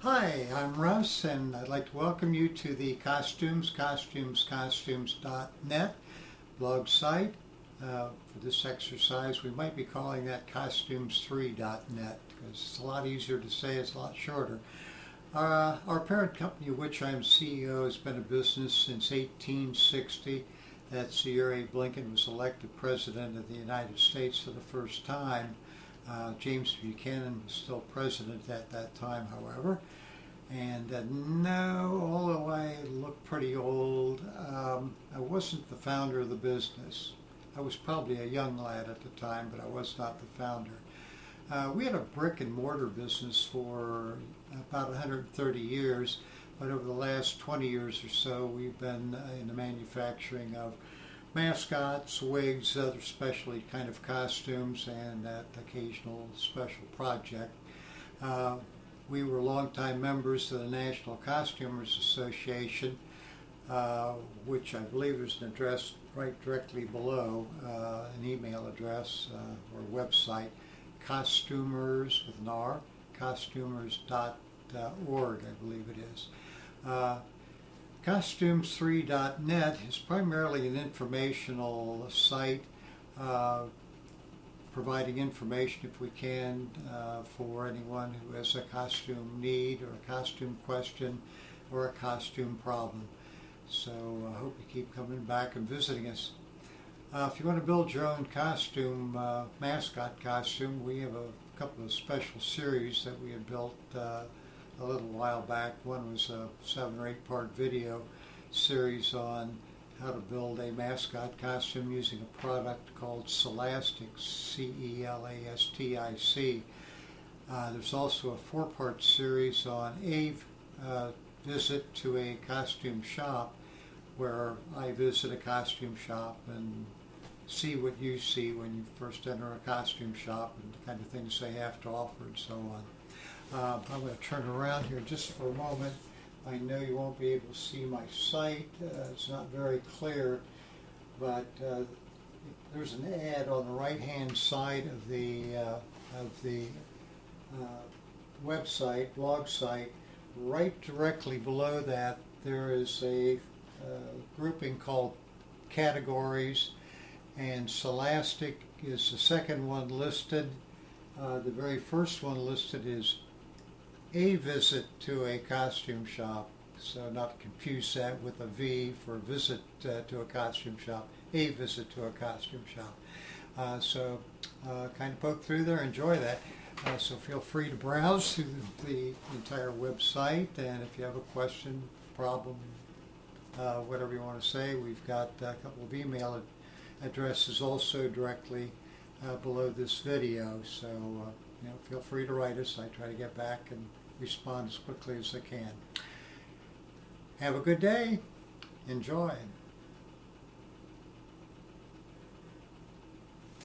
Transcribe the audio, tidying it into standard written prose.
Hi, I'm Russ, and I'd like to welcome you to the costumes.net blog site. For this exercise, we might be calling that costumes3.net because it's a lot easier to say, it's a lot shorter. Our parent company, of which I'm CEO, has been in business since 1860. That's the year Abe Lincoln was elected President of the United States for the first time. James Buchanan was still president at that time, however. And no, although I look pretty old, I wasn't the founder of the business. I was probably a young lad at the time, but I was not the founder. We had a brick and mortar business for about 130 years, but over the last 20 years or so, we've been in the manufacturing of mascots, wigs, other specialty kind of costumes, and that occasional special project. We were longtime members of the National Costumers Association, which I believe is an address right directly below, an email address or website, costumers with an R, costumers.org, I believe it is. Costumes3.net is primarily an informational site, providing information, if we can, for anyone who has a costume need or a costume question or a costume problem. So I hope you keep coming back and visiting us. If you want to build your own costume, mascot costume, we have a couple of special series that we had built a little while back. One was a 7 or 8 part video series on how to build a mascot costume using a product called Celastic, C-E-L-A-S-T-I-C. There's also a 4-part series on a visit to a costume shop, where I visit a costume shop and see what you see when you first enter a costume shop and the kind of things they have to offer and so on. I'm going to turn around here just for a moment. I know you won't be able to see my site. It's not very clear, but there's an ad on the right-hand side of the website, blog site. Right directly below that, there is a grouping called Categories, and Celastic is the second one listed. The very first one listed is a visit to a costume shop, so not to confuse that with a V for visit to a costume shop, a visit to a costume shop. So kind of poke through there, enjoy that. So feel free to browse through the entire website, and if you have a question, problem, whatever you want to say, we've got a couple of email addresses also directly below this video, so feel free to write us. I try to get back and respond as quickly as I can. Have a good day. Enjoy.